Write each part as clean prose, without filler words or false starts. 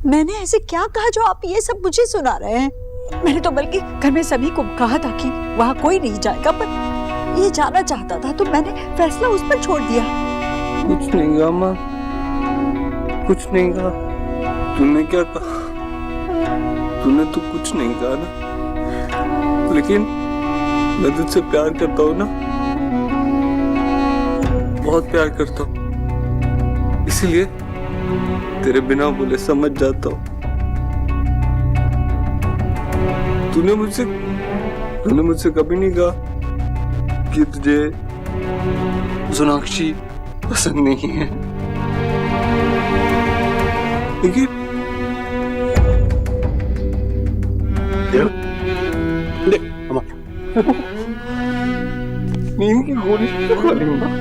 मैंने ऐसे क्या कहा जो आप ये सब मुझे सुना रहे हैं? मैंने तो बल्कि घर में सभी को कहा था कि वहाँ कोई नहीं जाएगा, पर ये जाना चाहता था तो मैंने फैसला उस पर छोड़ दिया। कुछ नहीं कहा माँ, कुछ नहीं कहा। तूने क्या कहा? तूने तो कुछ नहीं कहा ना, लेकिन मैं तुझसे प्यार करता हूँ ना, बहुत प्यार करता हूँ, इसीलिए तेरे बिना बोले समझ जाता हूँ। तूने मुझसे कभी नहीं कहा कि तुझे सोनाक्षी पसंद नहीं है, लेकिन देख नींद की गोली तो खा ली माँ,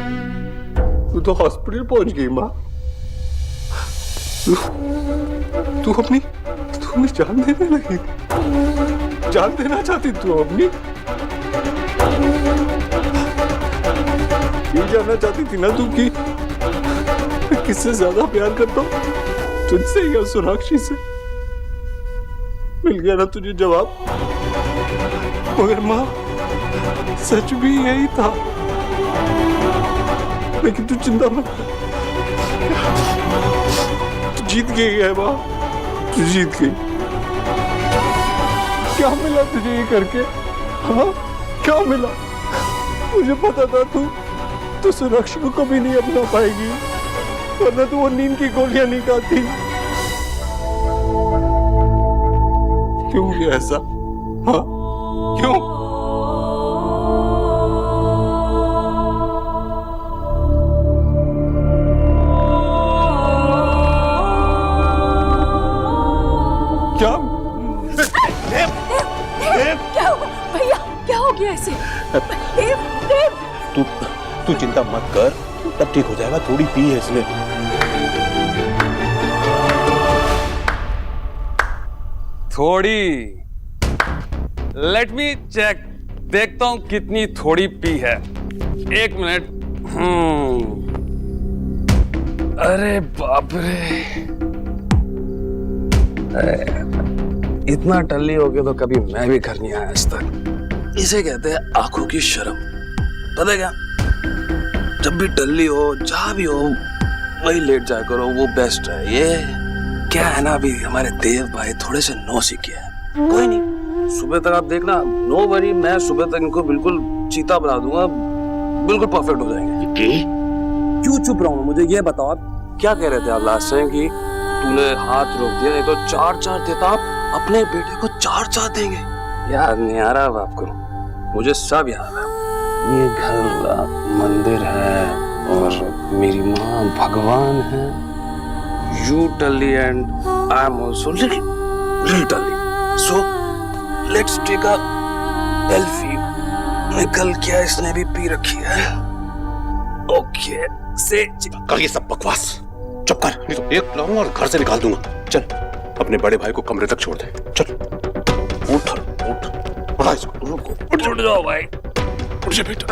तू तो हॉस्पिटल पहुंच गई माँ। तू अपनी जान देने लगी, जान देना चाहती तू अपनी। ये जानना चाहती थी ना तू कि मैं किससे ज्यादा प्यार करता हूँ, तुझसे या सोनाक्षी से? मिल गया ना तुझे जवाब। मगर माँ सच भी यही था, लेकिन तू चिंता मत कर, तू जीत गई है माँ, तू जीत गई। क्या मिला तुझे ये करके? हाँ क्या मिला? मुझे पता था तू सोनाक्षी को कभी नहीं अपना पाएगी, वरना तू वो नींद की गोलियां नहीं खाती। क्यों किया ऐसा? हाँ क्यों? क्या? क्या हुआ भैया? क्या हो गया ऐसे? देव, देव। तू चिंता मत कर, तब ठीक हो जाएगा। थोड़ी पी है इसने। थोड़ी? लेट मी चेक, देखता हूं कितनी थोड़ी पी है। एक मिनट। अरे बाप रे, इतना टल्ली हो गया तो कभी मैं भी घर नहीं आया आज तक। इसे कहते हैं आंखों की शर्म। पता है क्या, जब भी टल्ली हो, जहां भी हो, वही लेट जाया करो, वो बेस्ट है। ये क्या है ना, अभी हमारे देव भाई थोड़े से नो सीखे हैं। कोई नहीं, सुबह तक आप देखना, नो वरी, मैं सुबह तक इनको बिल्कुल चीता बना दूंगा, बिल्कुल परफेक्ट हो जाएंगे। क्यों चुप रहा हूँ? मुझे ये बताओ, आप क्या कह रहे थे आप लास्ट टाइम कि तूने हाथ रोक दिया, नहीं तो 4-4 देता आप अपने बेटे को 4-4 देंगे। याद नहीं आ रहा अब आपको? मुझे सब याद है। ये घर मंदिर है और मेरी माँ भगवान है। You Tully and I'm also little Tully. So let's take a selfie. निकल क्या, इसने भी पी रखी है। ओके से कर ये सब बकवास, चुप कर, नहीं तो एक लाऊंगा और घर से निकाल दूंगा। चल अपने बड़े भाई को कमरे तक छोड़ दे। चल उठ उठ, उठा इसको, रुको, उठ जाओ भाई, उठ जा बेटा।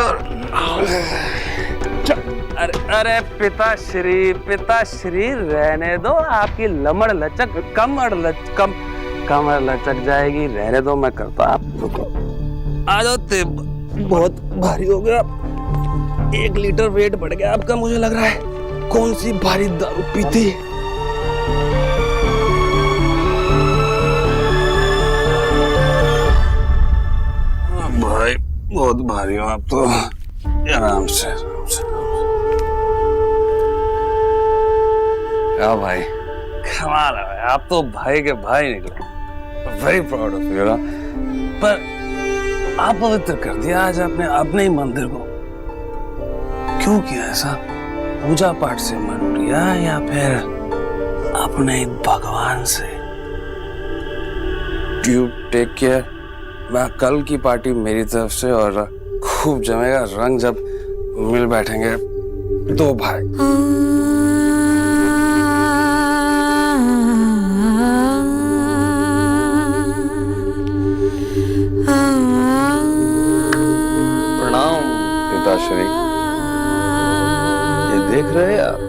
अरे पिताश्री रहने दो, आपकी लमड़ लचक कमर लचक जाएगी, रहने दो, मैं करता। आप आ जाओ, बहुत भारी हो गया, 1 लीटर वेट बढ़ गया आपका, मुझे लग रहा है। कौन सी भारी दारू पीती? भाई बहुत भारी हो आप तो, आराम से। क्या भाई, कमाल है, आप तो भाई के भाई निकले। Very proud of you. पर आप पवित्र कर दिया आज आपने अपने ही मंदिर को। क्यों किया ऐसा? पूजा पाठ से मन उठ गया या फिर अपने भगवान से? You take care. मैं कल की पार्टी मेरी तरफ से, और खूब जमेगा रंग जब मिल बैठेंगे 2 भाई। प्रणाम पिताश्री। ये देख रहे हैं आप?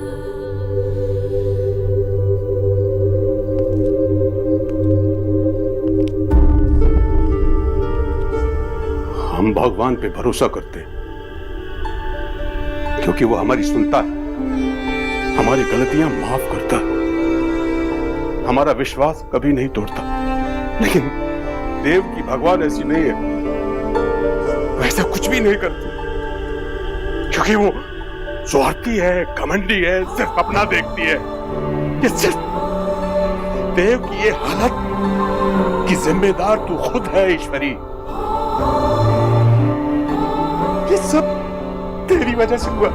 भगवान पे भरोसा करते हैं, क्योंकि वो हमारी सुनता है, हमारी गलतियां माफ करता है, हमारा विश्वास कभी नहीं तोड़ता। लेकिन देव की भगवान ऐसी नहीं है, वैसा कुछ भी नहीं करती, क्योंकि वो स्वार्थी है, घमंडी है, सिर्फ अपना देखती है। ये सिर्फ देव की ये हालत की जिम्मेदार तू खुद है ईश्वरी। ये सब तेरी वजह से हुआ,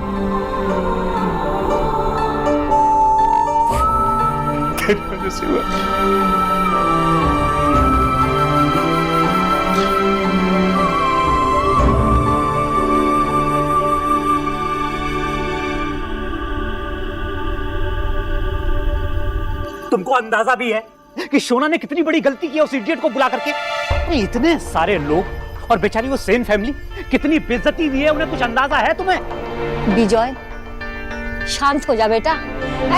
तेरी वजह से हुआ। तुमको अंदाजा भी है कि शोना ने कितनी बड़ी गलती की है उस इडियट को बुला करके? इतने सारे लोग और बेचारी वो सेन फैमिली, कितनी बेइज्जती हुई है, उन्हें कुछ अंदाजा है तुम्हें? बिजॉय, शांत हो जा बेटा,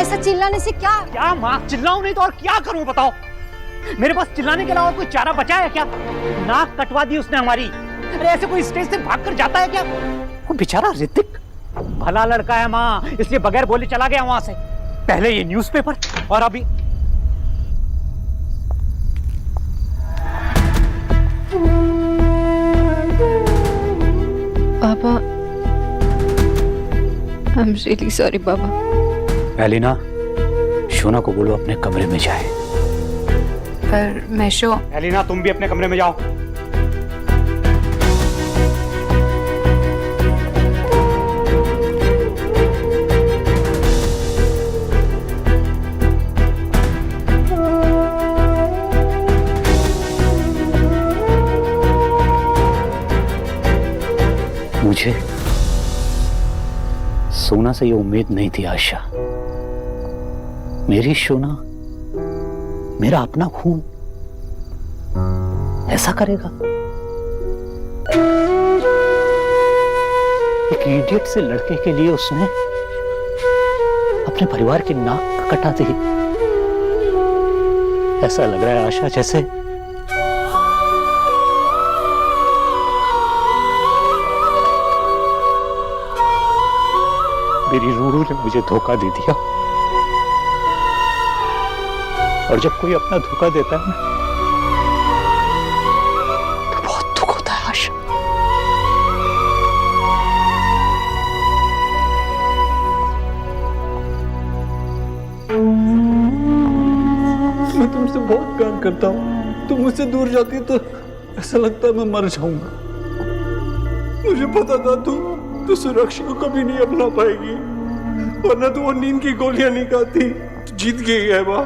ऐसा चिल्लाने से क्या माँ, चिल्लाऊं नहीं तो और क्या करूं बताओ? मेरे पास चिल्लाने के अलावा कोई चारा बचा है क्या? नाक कटवा दी उसने हमारी। अरे ऐसे कोई स्टेज से भागकर जाता है क्या? वो बेचारा ऋतिक भला लड़का है माँ, इसलिए बगैर बोले चला गया वहां से। पहले ये न्यूज़पेपर और अभी पापा, आई एम रियली सॉरी पापा। एलिना, शोना को बोलो अपने कमरे में जाए। पर मैं एलिना, तुम भी अपने कमरे में जाओ। मुझे सोना से ये उम्मीद नहीं थी आशा। मेरी सोना, मेरा अपना खून ऐसा करेगा? एक इडियट से लड़के के लिए उसने अपने परिवार की नाक कटा दी। ऐसा लग रहा है आशा जैसे मेरी रूरू ने मुझे धोखा दे दिया। और जब कोई अपना धोखा देता है ना, तो बहुत दुख होता है आशा। मैं तुमसे बहुत प्यार करता हूँ। तुम मुझसे दूर जाती तो ऐसा लगता है मैं मर जाऊंगा। मुझे पता था तू सुरक्षी को कभी नहीं अपना पाएगी, वरना तो वो नींद की गोलियां नहीं खाती। तू जीत गई है माँ,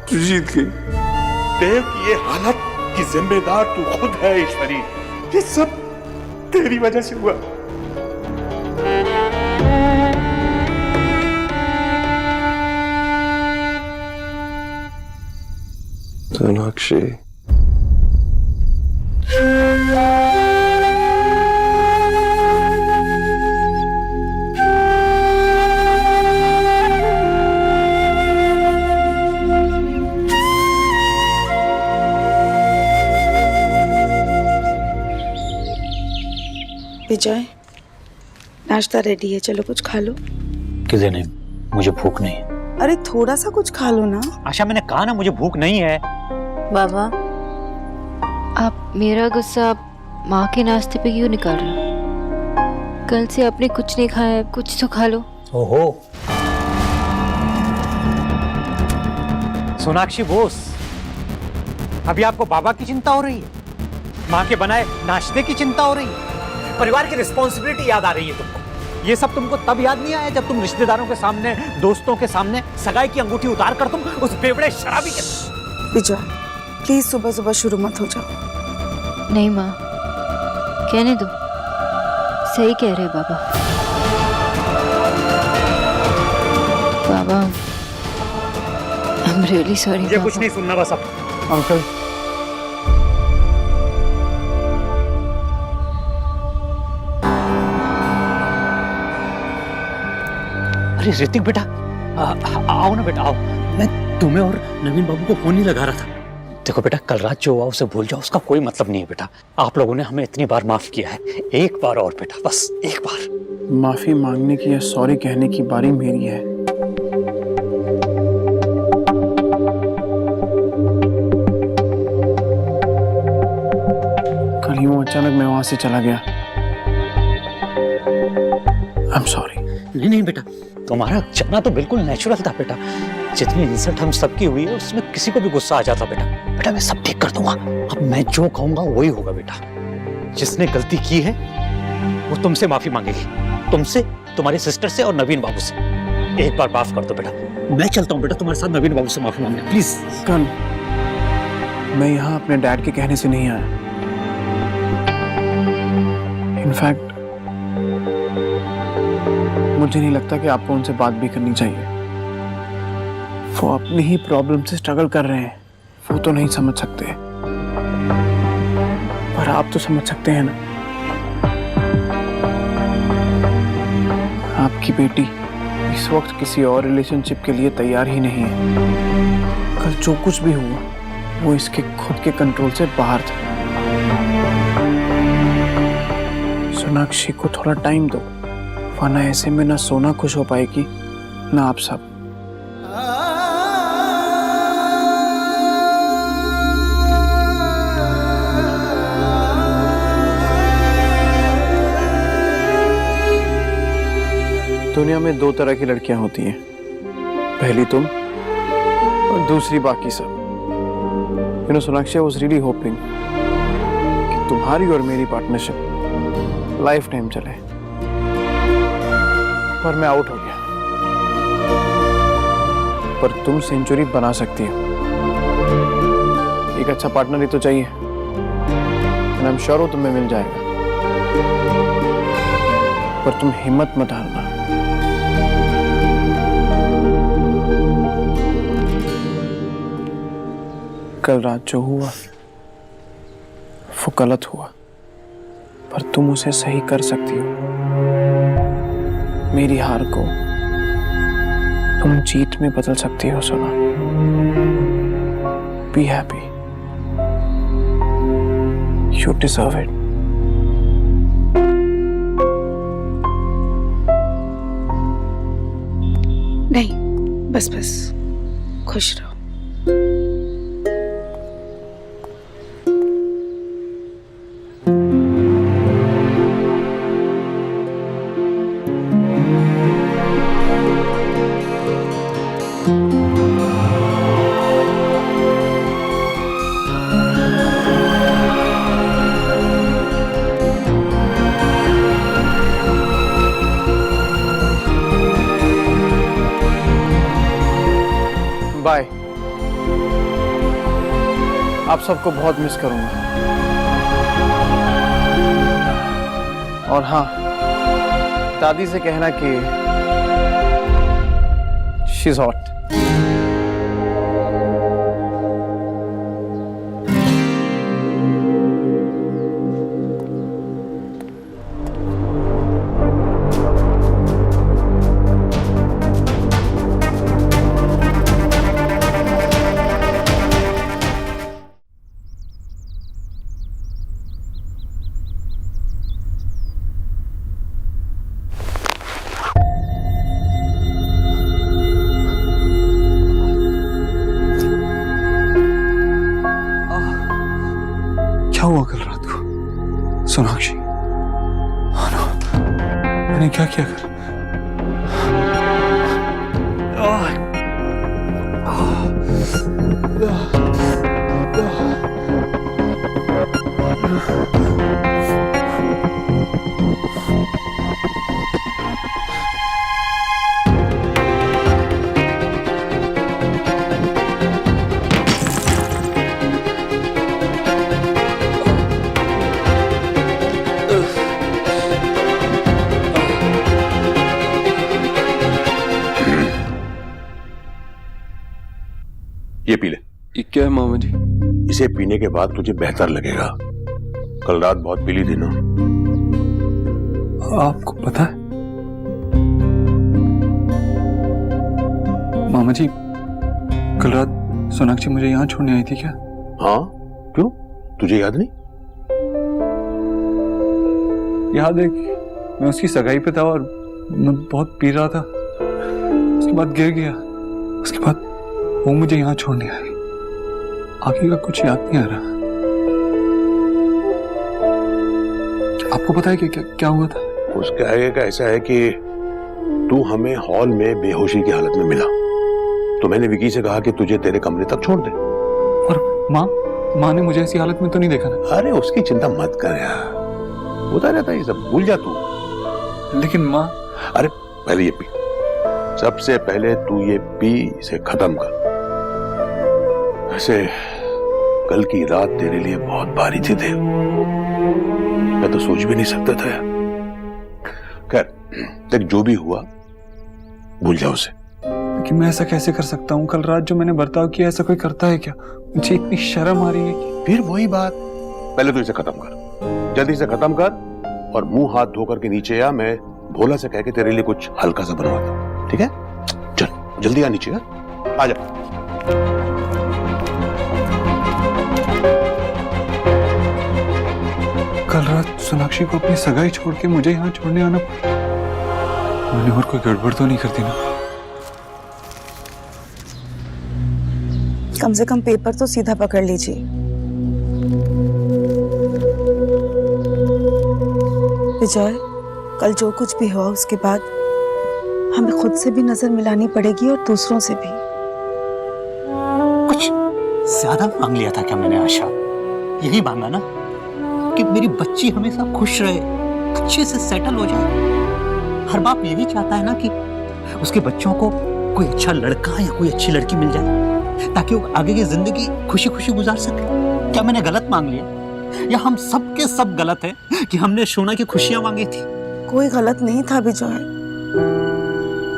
तू जीत गई। देव की ये हालत की जिम्मेदार तू खुद है ईश्वरी। ये सब तेरी वजह से हुआ। सोनाक्षी, विजय, नाश्ता रेडी है, चलो कुछ खा लो। किसे नहीं, मुझे भूख नहीं है। अरे थोड़ा सा कुछ खा लो ना। आशा, मैंने कहा ना मुझे भूख नहीं है। बाबा, आप मेरा गुस्सा माँ के नाश्ते पे क्यों निकाल रहे हो? कल से आपने कुछ नहीं खाया, कुछ तो खा लो। ओहो, सोनाक्षी बोस, अभी आपको बाबा की चिंता हो रही है? माँ के बनाए नाश्ते की चिंता हो रही है? परिवार की रिस्पॉन्सिबिलिटी याद आ रही है तुमको? ये सब तुमको तब याद नहीं आया जब तुम रिश्तेदारों के सामने, दोस्तों के सामने सगाई की अंगूठी उतार कर तुम उस बेवड़े शराबी के। विजय, प्लीज सुबह सुबह शुरू मत हो जाओ। नहीं माँ, कहने दो, सही कह रहे बाबा। बाबा, आई एम रियली सॉरी। मुझे कुछ नहीं सुनना बस अब। अंकल, अरे ऋतिक बेटा, आओ ना बेटा, आओ। मैं तुम्हें और नवीन बाबू को फोन ही लगा रहा था। देखो बेटा, कल रात जो हुआ उसे भूल जाओ, उसका कोई मतलब नहीं है बेटा। आप लोगों ने हमें इतनी बार माफ किया है, एक बार और बेटा, बस एक बार। माफी मांगने की या सॉरी कहने की बारी मेरी है। कल यूं अचानक मैं वहां से चला गया। I am sorry. नहीं नहीं बेटा, तुम्हारा जाना तो बिल्कुल नेचुरल था बेटा। जितनी इंसल्ट हम सबकी हुई है उसमें किसी को भी गुस्सा आ जाता बेटा। बेटा मैं सब ठीक कर दूंगा, अब मैं जो कहूंगा वही होगा बेटा। जिसने गलती की है वो तुमसे माफी मांगेगी, तुमसे, तुम्हारी सिस्टर से और नवीन बाबू से। एक बार माफ कर दो बेटा। मैं चलता हूँ बेटा तुम्हारे साथ नवीन बाबू से माफी मांगने, प्लीज। कल मैं यहाँ अपने डैड के कहने से नहीं आया। इनफैक्ट मुझे नहीं लगता कि आपको उनसे बात भी करनी चाहिए। वो अपनी ही प्रॉब्लम से स्ट्रगल कर रहे हैं, वो तो नहीं समझ सकते, पर आप तो समझ सकते हैं ना। आपकी बेटी इस वक्त किसी और रिलेशनशिप के लिए तैयार ही नहीं है। कल जो कुछ भी हुआ वो इसके खुद के कंट्रोल से बाहर था। सोनाक्षी को थोड़ा टाइम दो, वरना ऐसे में ना सोना खुश हो पाएगी ना आप सब। दुनिया में दो तरह की लड़कियां होती हैं, पहली तुम और दूसरी बाकी सब। You know, Sonakshi, I was really hoping कि तुम्हारी और मेरी पार्टनरशिप लाइफ टाइम चले, पर मैं आउट हो गया। पर तुम सेंचुरी बना सकती हो। एक अच्छा पार्टनर ही तो चाहिए, and I'm sure वो तुम्हें मिल जाएगा। पर तुम हिम्मत मत हारना। कल रात जो हुआ वो गलत हुआ, पर तुम उसे सही कर सकती हो। मेरी हार को तुम जीत में बदल सकती हो सोना। Be happy, you deserve it. नहीं, बस बस खुश रहो। बाय। आप सबको बहुत मिस करूंगा। और हाँ, दादी से कहना कि शी इज हॉट। क्या हुआ कल रात को सोनाक्षी? मैंने क्या किया कल? ये पी ले। ये क्या है मामा जी? इसे पीने के बाद तुझे बेहतर लगेगा। कल रात बहुत पीली थी ना। आपको पता है मामा जी, कल रात सोनाक्षी मुझे यहाँ छोड़ने आई थी क्या? हाँ, क्यों? तुझे याद नहीं? याद है कि मैं उसकी सगाई पे था और मैं बहुत पी रहा था, उसके बाद गिर गया, उसके बाद वो मुझे यहाँ छोड़ने आई। आगे का कुछ याद नहीं आ रहा। आपको पता है कि क्या हुआ था? उसके आगे का ऐसा है कि तू हमें हॉल में बेहोशी की हालत में मिला, तो मैंने विकी से कहा कि तुझे तेरे कमरे तक छोड़ दे। और माँ ने मुझे ऐसी हालत में तो नहीं देखा ना? अरे उसकी चिंता मत कर यार, होता रहता है ये सब, भूल जा तू। लेकिन माँ, अरे पहले ये पी, सबसे पहले तू ये पी, इसे खत्म कर। वैसे कल की रात तेरे लिए बहुत भारी थी देव, मैं तो सोच भी नहीं सकता था यार। खैर देख, जो भी हुआ भूल जाओ उसे। लेकिन मैं ऐसा कैसे कर सकता हूँ? कल रात जो मैंने बर्ताव किया ऐसा कोई करता है क्या? मुझे इतनी शर्म आ रही है कि... फिर वही बात, पहले तो इसे खत्म कर, जल्दी से खत्म कर और मुंह हाथ धो करके नीचे आ। मैं भोला से कह के तेरे लिए कुछ हल्का सा बनवाता हूं, ठीक है? चल जल्दी आ नीचे, आ जा। कल रात सोनाक्षी को अपनी सगाई छोड़ के मुझे यहाँ छोड़ने आना पड़ा। मैंने और कोई गड़बड़ तो नहीं कर दी ना? कम से कम पेपर तो सीधा पकड़ लीजिए। विजय, कल जो कुछ भी हुआ उसके बाद हमें खुद से भी नजर मिलानी पड़ेगी और दूसरों से भी। कुछ ज्यादा मांग लिया था क्या मैंने आशा? यही मांगा ना कि मेरी बच्ची हमेशा खुश रहे, अच्छे से सेटल हो जाए। हर बाप यही चाहता है ना कि उसके बच्चों को कोई अच्छा लड़का या कोई अच्छी लड़की मिल जाए ताकि वो आगे की जिंदगी खुशी खुशी गुजार सके। क्या मैंने गलत मांग लिया या हम सब के सब गलत है कि हमने सोना की खुशियां मांगी थी? कोई गलत नहीं था विजय,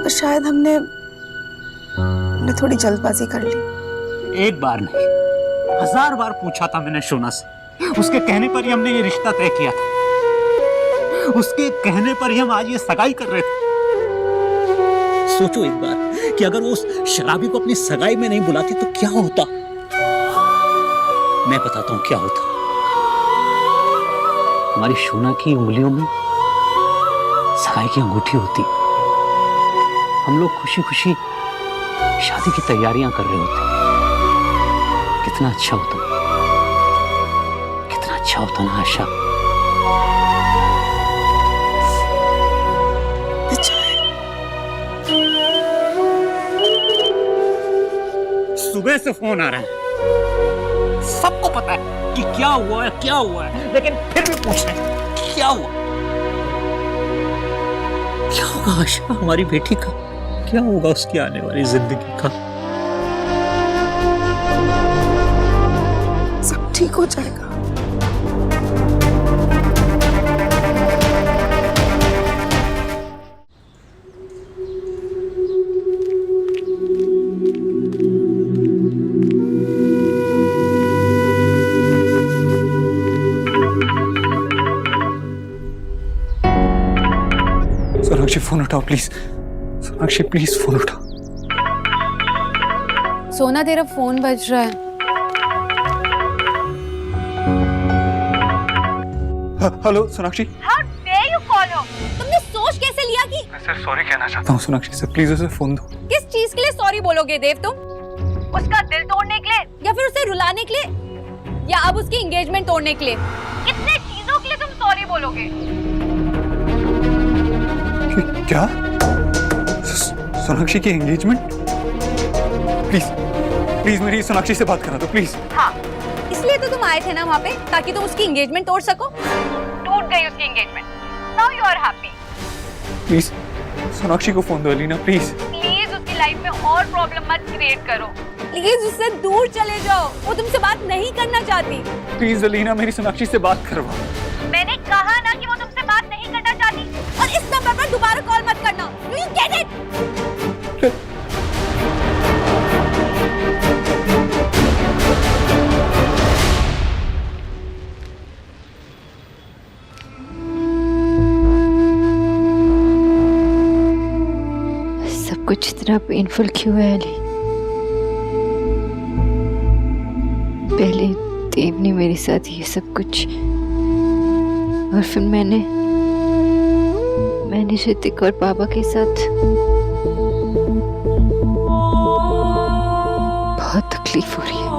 पर शायद हमने थोड़ी जल्दबाजी कर ली। एक बार नहीं, 1000 बार पूछा था मैंने सोना से। उसके कहने पर ही हमने ये रिश्ता तय किया था, उसके कहने पर ही हम आज ये सगाई कर रहे थे। सोचो एक बार कि अगर वो उस शराबी को अपनी सगाई में नहीं बुलाती तो क्या होता। मैं बताता हूं क्या होता। हमारी सोना की उंगलियों में सगाई की अंगूठी होती, हम लोग खुशी खुशी शादी की तैयारियां कर रहे होते। कितना अच्छा होता, कितना अच्छा होता ना आशा। सुबह से फोन आ रहा है, सबको पता है कि क्या हुआ है, लेकिन फिर भी पूछ रहे हैं क्या हुआ। क्या होगा आशा हमारी बेटी का? क्या होगा उसकी आने वाली जिंदगी का? सब ठीक हो जाएगा। सोनाक्षी फोन उठाओ प्लीज। सोनाक्षी प्लीज फोन उठाओ। सोना तेरा फोन बज रहा है। Hello Sonakshi. How dare you call her? तुमने सोच कैसे लिया कि मैं सिर्फ सॉरी कहना चाहता हूँ सोनाक्षी से, प्लीज उसे फोन दो। किस चीज के लिए सॉरी बोलोगे देव तुम? उसका दिल तोड़ने के लिए या फिर उसे रुलाने के लिए या अब उसकी एंगेजमेंट तोड़ने के लिए? कितने चीजों के लिए तुम सॉरी बोलोगे? क्या? सोनाक्षी की एंगेजमेंट? प्लीज मेरी सोनाक्षी से बात करा दो प्लीज। हाँ, इसलिए तो तुम आए थे ना वहाँ पे, ताकि तुम उसकी एंगेजमेंट तोड़ सको। टूट गई उसकी engagement. Now you are happy. Please Sonakshi को फोन दो अलीना, प्लीज। प्लीज उसकी लाइफ में और प्रॉब्लम मत क्रिएट करो। प्लीज उससे दूर चले जाओ, वो तुमसे बात नहीं करना चाहती। प्लीज अलीना मेरी सोनाक्षी से बात करवाओ। मैंने कहा ना कि वो तुमसे बात नहीं करना चाहती। और इस नंबर पर दोबारा कॉल मत करना। Do you get it? सब कुछ इतना पेनफुल क्यों है अली? पहले देव ने मेरे साथ ये सब कुछ, और फिर मैंने ऋतिक और पापा के साथ बहुत तकलीफ हो रही है।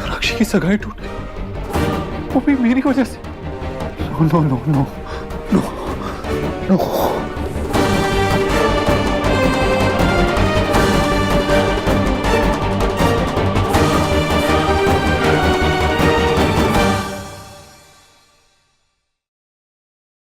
सोनाक्षी की सगाई टूट गई, वो भी मेरी वजह से। No no no no no no.